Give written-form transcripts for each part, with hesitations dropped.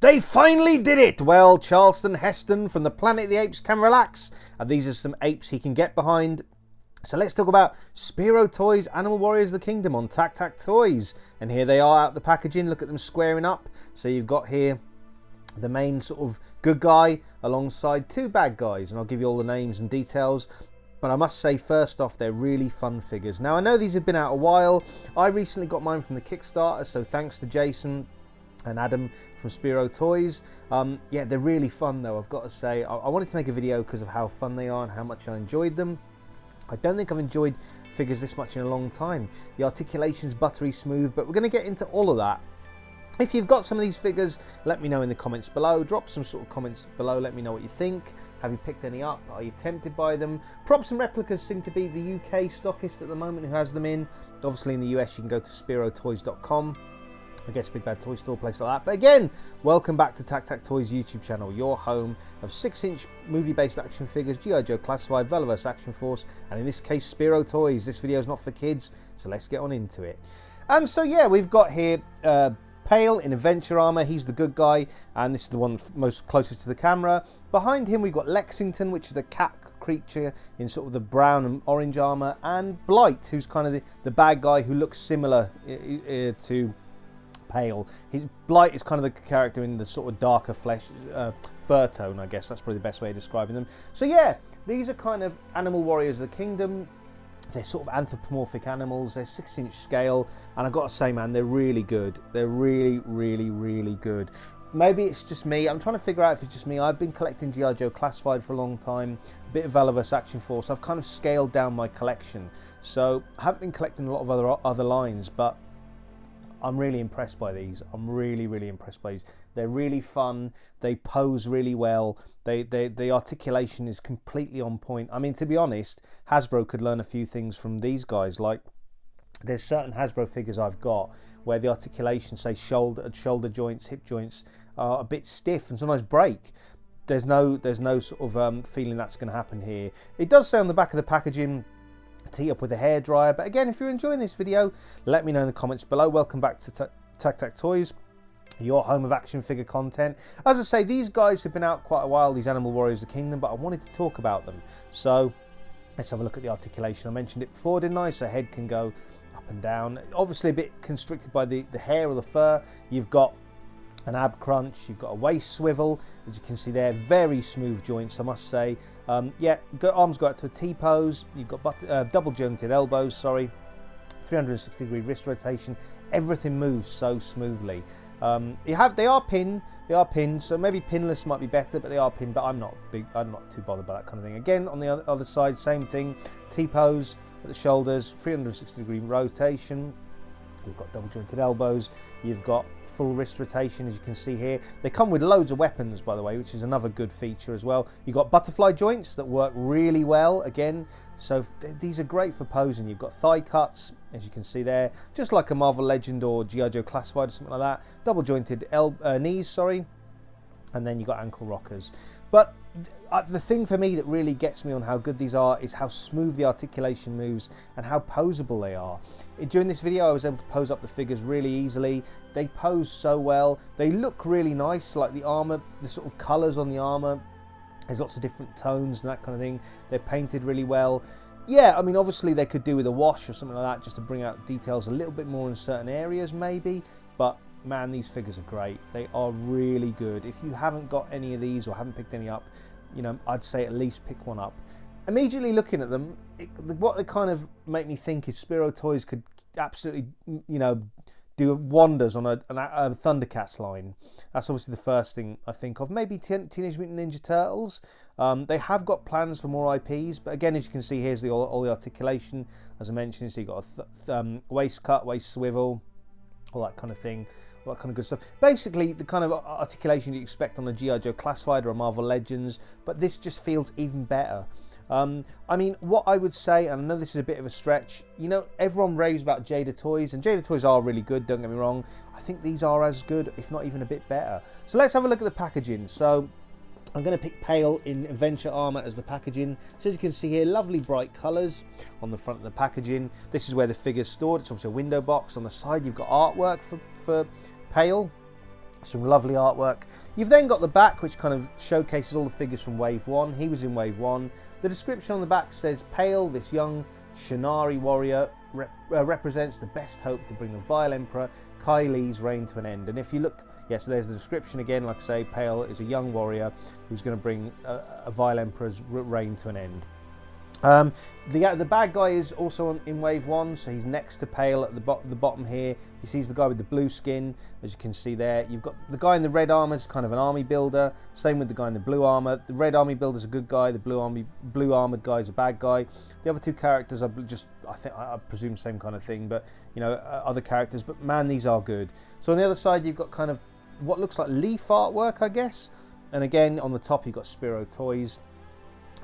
They finally did it! Well, Charlton Heston from the Planet of the Apes can relax. And these are some apes he can get behind. So let's talk about Spero Toys, Animal Warriors of the Kingdom on TAKTAK Toys. And here they are out the packaging. Look at them squaring up. So you've got here the main sort of good guy alongside two bad guys. And I'll give you all the names and details. But I must say, first off, they're really fun figures. Now, I know these have been out a while. I recently got mine from the Kickstarter. So thanks to Jason and Adam from Spero Toys. Yeah, they're really fun though, I've got to say. I wanted to make a video because of how fun they are and how much I enjoyed them. I don't think I've enjoyed figures this much in a long time. The articulation's buttery smooth, but we're going to get into all of that. If you've got some of these figures, let me know in the comments below. Drop some sort of comments below, let me know what you think. Have you picked any up? Are you tempted by them? Props and replicas seem to be the UK stockist at the moment who has them in. Obviously in the US you can go to sperotoys.com. I guess Big Bad Toy Store, place like that. But again, welcome back to TAKTAK Toys YouTube channel, your home of 6-inch movie-based action figures, G.I. Joe Classified, Veloverse Action Force, and in this case, Spero Toys. This video is not for kids, so let's get on into it. And so yeah, we've got here Pale in adventure armor. He's the good guy, and this is the one most closest to the camera. Behind him, we've got Lexington, which is the cat creature in sort of the brown and orange armor, and Blight, who's kind of the bad guy who looks similar to Pale. His Blight is kind of the character in the sort of darker flesh, fur tone, I guess. That's probably the best way of describing them. So yeah, these are kind of Animal Warriors of the Kingdom. They're sort of anthropomorphic animals. They're 6-inch scale, and I've got to say, man, they're really good. They're really, really, really good. Maybe it's just me. I'm trying to figure out if it's just me. I've been collecting G.I. Joe Classified for a long time, a bit of Veloverse Action Force. I've kind of scaled down my collection, so I haven't been collecting a lot of other lines, but I'm really impressed by these. I'm really, really impressed by these. They're really fun. They pose really well. The articulation is completely on point. I mean, to be honest, Hasbro could learn a few things from these guys. Like, there's certain Hasbro figures I've got where the articulation, say shoulder joints, hip joints, are a bit stiff and sometimes break. There's no sort of feeling that's going to happen here. It does say on the back of the packaging, tee up with a hairdryer. But again, if you're enjoying this video, let me know in the comments below. Welcome back to TAKTAK Toys, your home of action figure content. As I say, these guys have been out quite a while, these Animal Warriors of the Kingdom, but I wanted to talk about them. So let's have a look at the articulation. I mentioned it before, didn't I? So head can go up and down. Obviously a bit constricted by the hair or the fur. You've got an ab crunch, you've got a waist swivel, as you can see there, very smooth joints, I must say. Yeah, arms go out to a T-pose, you've got double jointed elbows, 360 degree wrist rotation, everything moves so smoothly. They are pinned, so maybe pinless might be better, but they are pinned, but I'm not too bothered by that kind of thing. Again, on the other side, same thing, T-pose at the shoulders, 360 degree rotation, you've got double jointed elbows, you've got full wrist rotation, as you can see here. They come with loads of weapons, by the way, which is another good feature as well. You've got butterfly joints that work really well, again, so these are great for posing. You've got thigh cuts, as you can see there, just like a Marvel Legend or G.I. Joe Classified or something like that. Double jointed knees, and then you've got ankle rockers. But the thing for me that really gets me on how good these are is how smooth the articulation moves and how posable they are. During this video I was able to pose up the figures really easily. They pose so well. They look really nice, like the armour, the sort of colours on the armour. There's lots of different tones and that kind of thing. They're painted really well. Yeah, I mean, obviously they could do with a wash or something like that just to bring out details a little bit more in certain areas maybe, but man, these figures are great. They are really good. If you haven't got any of these or haven't picked any up, you know, I'd say at least pick one up. Immediately looking at them, what they kind of make me think is Spero Toys could absolutely, you know, do wonders on a Thundercats line. That's obviously the first thing I think of. Maybe Teenage Mutant Ninja Turtles. They have got plans for more IPs, but again, as you can see, here's all the articulation. As I mentioned, so you've got a waist cut, waist swivel, all that kind of thing. All that kind of good stuff. Basically, the kind of articulation you expect on a G.I. Joe Classified or a Marvel Legends, but this just feels even better. I mean, what I would say, and I know this is a bit of a stretch, you know, everyone raves about Jada Toys, and Jada Toys are really good, don't get me wrong. I think these are as good, if not even a bit better. So let's have a look at the packaging. So I'm going to pick Pale in adventure armor as the packaging. So as you can see here, lovely bright colours on the front of the packaging. This is where the figure's stored. It's obviously a window box. On the side, you've got artwork for Pale. Some lovely artwork. You've then got the back, which kind of showcases all the figures from Wave 1. He was in Wave 1. The description on the back says, Pale, this young Shinari warrior, represents the best hope to bring the vile Emperor Kai Li's reign to an end. And if you look, yeah, so there's the description again, like I say, Pale is a young warrior who's going to bring a vile Emperor's reign to an end. The bad guy is also in Wave 1, so he's next to Pale at the bottom here. He sees the guy with the blue skin, as you can see there. You've got the guy in the red armour is kind of an army builder. Same with the guy in the blue armour. The red army builder is a good guy. The blue armoured guy is a bad guy. The other two characters are just, I presume, same kind of thing, but you know, other characters. But man, these are good. So on the other side, you've got kind of what looks like leaf artwork, I guess. And again, on the top, you've got Spero Toys,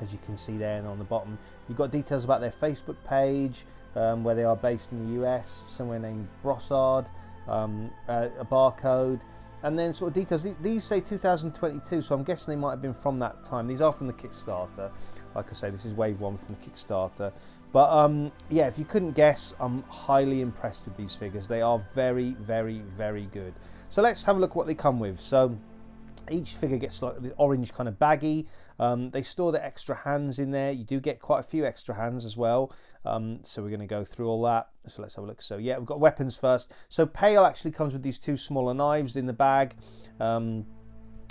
as you can see there, and on the bottom you've got details about their Facebook page, where they are based in the US, somewhere named Brossard, a barcode, and then sort of details. These say 2022, so I'm guessing they might have been from that time. These are from the Kickstarter. Like I say, this is Wave 1 from the Kickstarter. But yeah, if you couldn't guess, I'm highly impressed with these figures. They are very, very, very good. So let's have a look at what they come with. So each figure gets like the orange kind of baggie. They store the extra hands in there. You do get quite a few extra hands as well. So we're going to go through all that. So let's have a look. So yeah, we've got weapons first. So Pale actually comes with these two smaller knives in the bag. And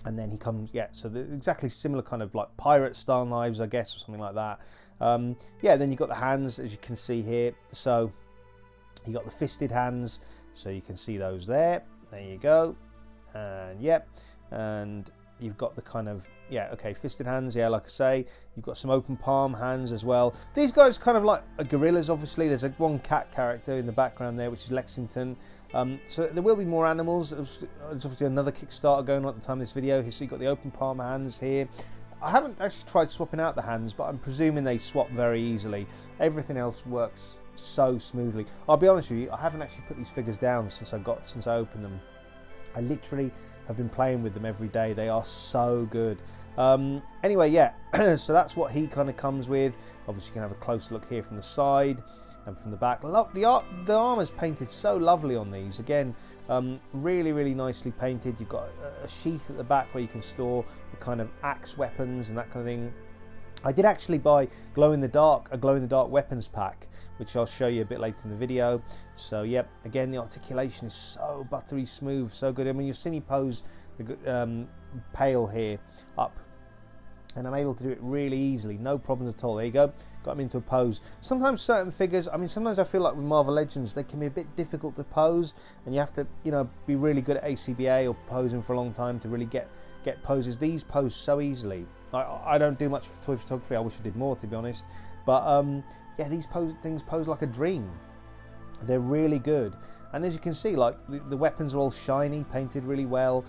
then he comes, yeah, so they're exactly similar kind of like pirate style knives, I guess, or something like that. Yeah, then you've got the hands, as you can see here. So you got the fisted hands. So you can see those there. There you go. And yep. And you've got the kind of, yeah, okay, fisted hands, yeah, like I say. You've got some open palm hands as well. These guys kind of like gorillas, obviously. There's one cat character in the background there, which is Lexington. So there will be more animals. There's obviously another Kickstarter going on at the time of this video. So you've got the open palm hands here. I haven't actually tried swapping out the hands, but I'm presuming they swap very easily. Everything else works so smoothly. I'll be honest with you, I haven't actually put these figures down since I opened them. I literally have been playing with them every day. They are so good. Anyway, yeah, so that's what he kind of comes with. Obviously you can have a close look here from the side and from the back. The armour's painted so lovely on these. Again, really, really nicely painted. You've got a sheath at the back where you can store the kind of axe weapons and that kind of thing. I did actually buy a glow in the dark weapons pack, which I'll show you a bit later in the video. So yep, again, the articulation is so buttery smooth, so good. I mean, you'll see me pose the Pale here up, and I'm able to do it really easily, no problems at all. There you go, got him into a pose. Sometimes certain figures, I mean, sometimes I feel like with Marvel Legends, they can be a bit difficult to pose, and you have to, you know, be really good at ACBA or posing for a long time to really get poses. These pose so easily. I don't do much toy photography. I wish I did more, to be honest. But yeah, these things pose like a dream. They're really good. And as you can see, like the weapons are all shiny, painted really well.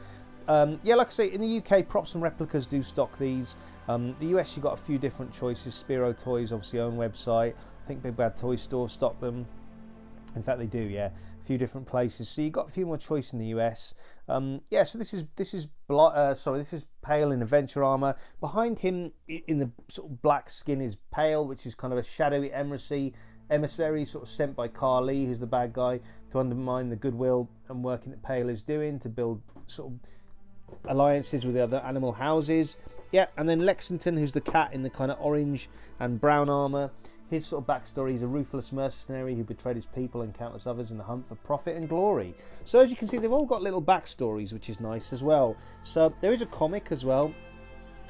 Yeah, like I say, in the UK, Props and Replicas do stock these. The US, you've got a few different choices. Spero Toys, obviously, own website. I think Big Bad Toy Store stock them. In fact, they do, yeah. A few different places. So you've got a few more choice in the US. Yeah, so this is Pale in adventure armor. Behind him, in the sort of black skin, is Pale, which is kind of a shadowy emissary sort of sent by Carly, who's the bad guy, to undermine the goodwill and working that Pale is doing to build sort of alliances with the other animal houses. Yeah, and then Lexington, who's the cat in the kind of orange and brown armor. His sort of backstory is a ruthless mercenary who betrayed his people and countless others in the hunt for profit and glory. So as you can see, they've all got little backstories, which is nice as well. So there is a comic as well.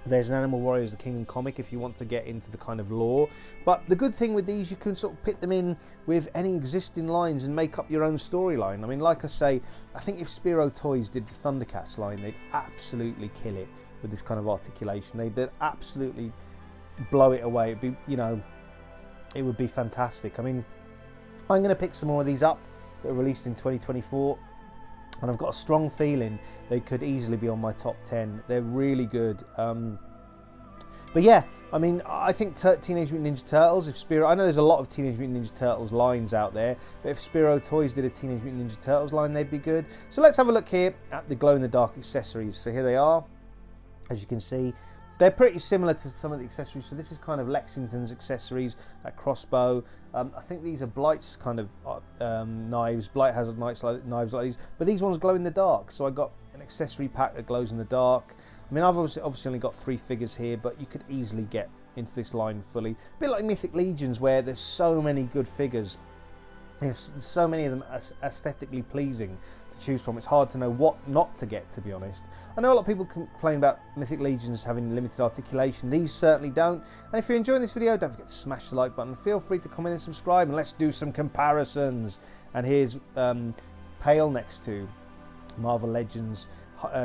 There's an Animal Warriors the Kingdom comic if you want to get into the kind of lore. But the good thing with these, you can sort of pit them in with any existing lines and make up your own storyline. I mean, like I say, I think if Spero Toys did the Thundercats line, they'd absolutely kill it with this kind of articulation. They'd absolutely blow it away. It'd be, you know, it would be fantastic. I mean, I'm going to pick some more of these up that are released in 2024. And I've got a strong feeling they could easily be on my top 10. They're really good. But yeah, I mean, I think Teenage Mutant Ninja Turtles, if Spero... I know there's a lot of Teenage Mutant Ninja Turtles lines out there, but if Spero Toys did a Teenage Mutant Ninja Turtles line, they'd be good. So let's have a look here at the glow-in-the-dark accessories. So here they are. As you can see, they're pretty similar to some of the accessories. So this is kind of Lexington's accessories, that crossbow. I think these are Blight's kind of knives. Blight has knives like these, but these ones glow in the dark. So I got an accessory pack that glows in the dark. I mean, I've obviously only got 3 figures here, but you could easily get into this line fully. A bit like Mythic Legions, where there's so many good figures. There's so many of them aesthetically pleasing to choose from. It's hard to know what not to get, to be honest. I know a lot of people complain about Mythic Legions having limited articulation. These certainly don't. And if you're enjoying this video, don't forget to smash the like button. Feel free to comment and subscribe, and let's do some comparisons. And here's Pale next to Marvel Legends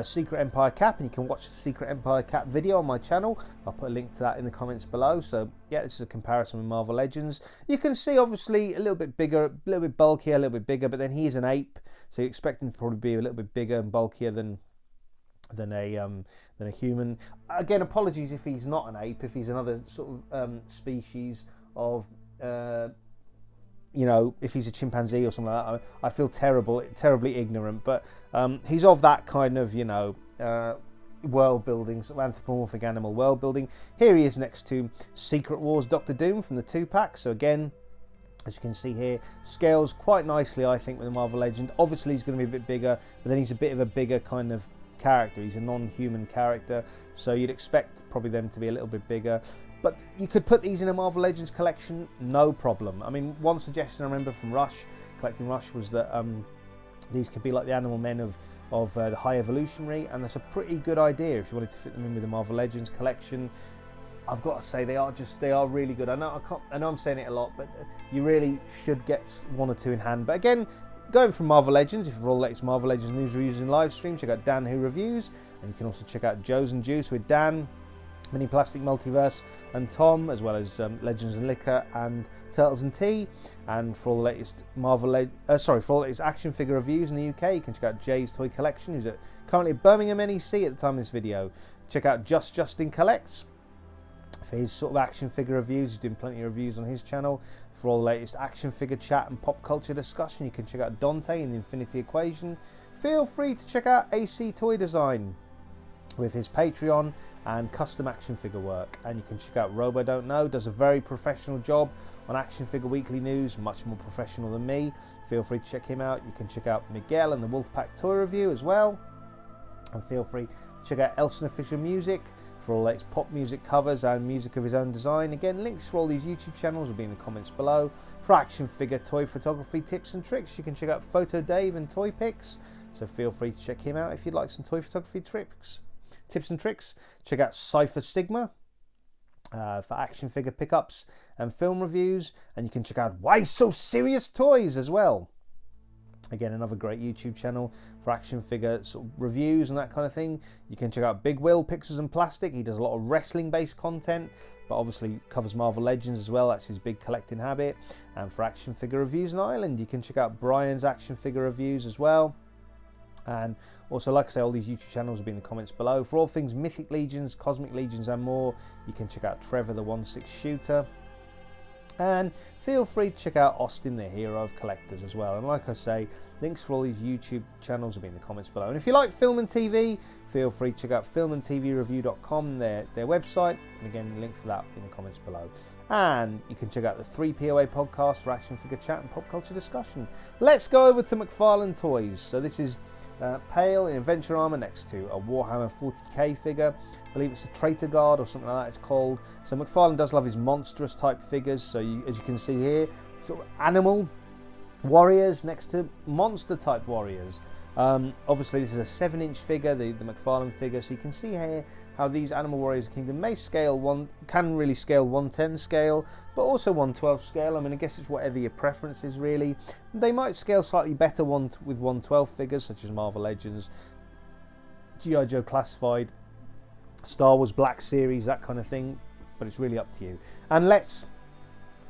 Secret Empire cap, and you can watch the Secret Empire cap video on my channel. I'll put a link to that in the comments below. So yeah, this is a comparison with Marvel Legends. You can see obviously a little bit bigger, a little bit bulkier, a little bit bigger, but then he's an ape, so you expect him to probably be a little bit bigger and bulkier than a human. Again, apologies if he's not an ape, if he's another sort of species of you know, if he's a chimpanzee or something like that. I feel terribly ignorant, but he's of that kind of, you know, world building, sort of anthropomorphic animal world building. Here he is next to Secret Wars Doctor Doom from the 2-pack. So again, as you can see here, scales quite nicely, I think, with the Marvel Legend. Obviously he's going to be a bit bigger, but then he's a bit of a bigger kind of character. He's a non-human character, so you'd expect probably them to be a little bit bigger. But you could put these in a Marvel Legends collection, no problem. I mean, one suggestion I remember from collecting Rush, was that these could be like the Animal Men of the High Evolutionary, and that's a pretty good idea if you wanted to fit them in with the Marvel Legends collection. I've got to say, they are really good. I know I'm saying it a lot, but you really should get 1 or 2 in hand. But again, going from Marvel Legends, if you're all the latest Marvel Legends news, reviews and live stream, check out Dan Who Reviews, and you can also check out Joe's and Juice with Dan, Mini Plastic Multiverse and Tom, as well as Legends and Liquor and Turtles and Tea. And for all the latest for all the latest action figure reviews in the UK, you can check out Jay's Toy Collection, who's currently at Birmingham NEC at the time of this video. Check out Justin Collects for his sort of action figure reviews. He's doing plenty of reviews on his channel. For all the latest action figure chat and pop culture discussion, you can check out Dante in the Infinity Equation. Feel free to check out AC Toy Design with his Patreon and custom action figure work. And you can check out Robo Don't Know, does a very professional job on Action Figure Weekly News, much more professional than me. Feel free to check him out. You can check out Miguel and the Wolfpack Toy Review as well. And feel free to check out Elson Official Music for all the latest pop music covers and music of his own design. Again, links for all these YouTube channels will be in the comments below. For action figure toy photography tips and tricks, you can check out Photo Dave and Toy Pics. So feel free to check him out if you'd like some toy photography tips and tricks. Check out Cypher Sigma for action figure pickups and film reviews, and you can check out Why So Serious Toys as well. Again, another great YouTube channel for action figure sort of reviews and that kind of thing. You can check out Big Will Pixels and Plastic. He does a lot of wrestling based content, but obviously covers Marvel Legends as well. That's his big collecting habit. And for action figure reviews in Ireland, you can check out Brian's action figure reviews as well. And also, like I say, all these YouTube channels will be in the comments below. For all things Mythic Legions, Cosmic Legions and more, you can check out Trevor the 1/6 Shooter. And feel free to check out Austin, the Hero of Collectors as well. And like I say, links for all these YouTube channels will be in the comments below. And if you like film and TV, feel free to check out filmandtvreview.com, their website. And again, link for that in the comments below. And you can check out the 3POA podcast for action figure chat and pop culture discussion. Let's go over to McFarlane Toys. So this is Pale in adventure armor next to a Warhammer 40k figure. I believe it's a Traitor Guard or something like that it's called. So McFarlane does love his monstrous type figures. So as you can see here, sort of animal warriors next to monster type warriors. Obviously this is a 7-inch figure, the McFarlane figure. So you can see here how these Animal Warriors Kingdom may can really scale 110 scale, but also 112 scale. I mean, I guess it's whatever your preference is really. They might scale slightly better with 112 figures, such as Marvel Legends, G.I. Joe Classified, Star Wars Black Series, that kind of thing, but it's really up to you. And let's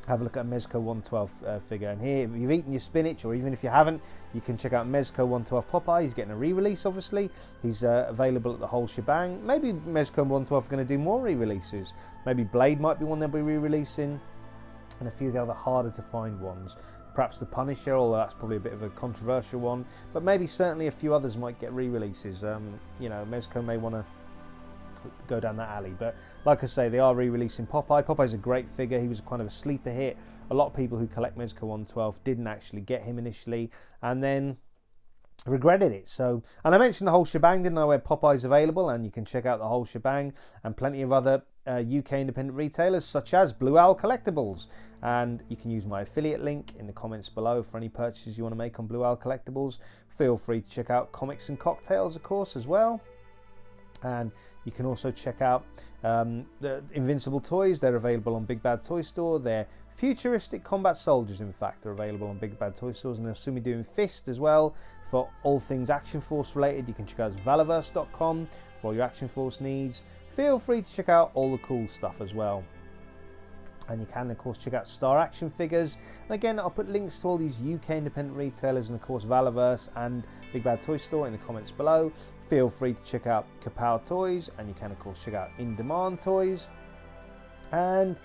have a look at a Mezco 112 figure. And here, if you've eaten your spinach, or even if you haven't, you can check out Mezco 112 Popeye. He's getting a re-release, obviously. He's available at the whole shebang. Maybe Mezco 112 are going to do more re-releases. Maybe Blade might be one they'll be re-releasing, and a few of the other harder to find ones. Perhaps the Punisher, although that's probably a bit of a controversial one. But maybe certainly a few others might get re-releases. You know, Mezco may want to go down that alley. But like I say, they are re-releasing Popeye. Popeye's a great figure. He was kind of a sleeper hit. A lot of people who collect Mezco 112 didn't actually get him initially, and then regretted it. So, and I mentioned the whole shebang, didn't I, where Popeye's available, and you can check out the whole shebang and plenty of other UK independent retailers such as Blue Owl Collectibles. And you can use my affiliate link in the comments below for any purchases you want to make on Blue Owl Collectibles. Feel free to check out Comics and Cocktails, of course, as well. And you can also check out the Invincible Toys. They're available on Big Bad Toy Store. They're futuristic combat soldiers, in fact, are available on Big Bad Toy Stores, and they'll soon be doing Fist as well for all things Action Force related. You can check out Valaverse.com for all your Action Force needs. Feel free to check out all the cool stuff as well. And you can, of course, check out Star Action Figures. And again, I'll put links to all these UK independent retailers and, of course, Valaverse and Big Bad Toy Store in the comments below. Feel free to check out Kapow Toys, and you can, of course, check out In Demand Toys. And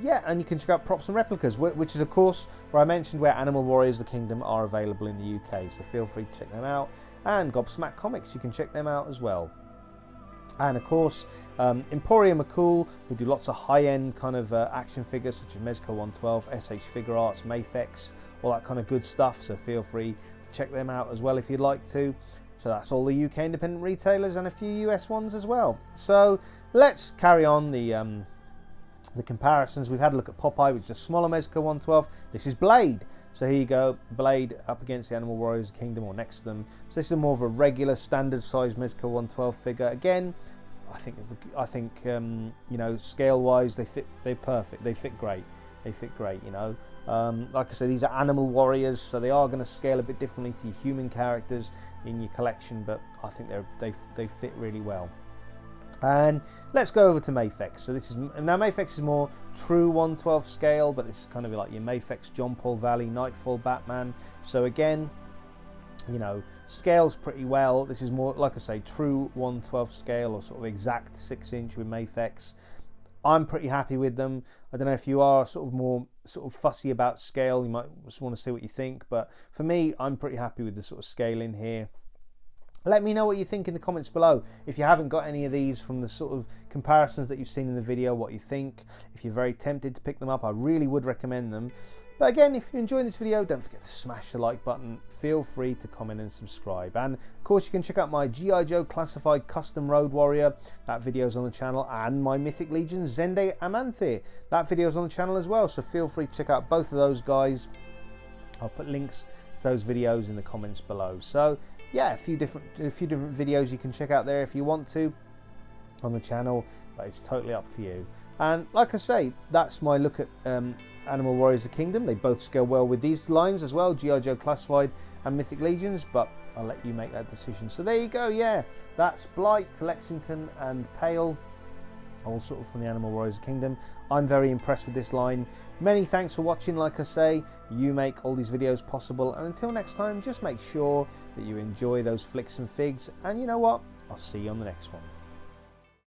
yeah, and you can check out Props and Replicas, which is, of course, where I mentioned where Animal Warriors The Kingdom are available in the UK. So feel free to check them out. And Gobsmack Comics, you can check them out as well. And of course, Emporium are cool, who do lots of high-end kind of action figures such as Mezco 112, SH Figure Arts, Mafex, all that kind of good stuff. So feel free to check them out as well if you'd like to. So that's all the UK independent retailers and a few US ones as well. So let's carry on the comparisons. We've had a look at Popeye, which is a smaller Mezco 112. This is Blade. So here you go, Blade up against the Animal Warriors Kingdom, or next to them. So this is more of a regular standard size Mezco 112 figure. Again, I think you know, scale wise they're perfect. They fit great. You know. Like I said, these are Animal Warriors, so they are going to scale a bit differently to your human characters in your collection, but I think they fit really well. And let's go over to Mafex. So this is now Mafex is more true 112 scale, but this is kind of like your Mafex John Paul Valley Nightfall Batman. So again, you know, scales pretty well. This is more, like I say, true 112 scale, or sort of exact 6-inch with Mafex. I'm pretty happy with them. I don't know if you are sort of more sort of fussy about scale, you might just want to see what you think, but for me, I'm pretty happy with the sort of scale in here. Let me know what you think in the comments below. If you haven't got any of these from the sort of comparisons that you've seen in the video, what you think. If you're very tempted to pick them up, I really would recommend them. But again, if you're enjoying this video, don't forget to smash the like button. Feel free to comment and subscribe. And of course, you can check out my G.I. Joe Classified Custom Road Warrior. That video's on the channel. And my Mythic Legion Zende Amanthir. That video's on the channel as well. So feel free to check out both of those guys. I'll put links to those videos in the comments below. So yeah, a few different videos you can check out there if you want to on the channel, but it's totally up to you. And like I say, that's my look at Animal Warriors The Kingdom. They both scale well with these lines as well, G.I. Joe Classified and Mythic Legions, but I'll let you make that decision. So there you go, yeah, that's Blight, Lexington and Pale, all sort of from the Animal Warriors Kingdom. I'm very impressed with this line. Many thanks for watching. Like I say, you make all these videos possible, and until next time, just make sure that you enjoy those flicks and figs, and you know what, I'll see you on the next one.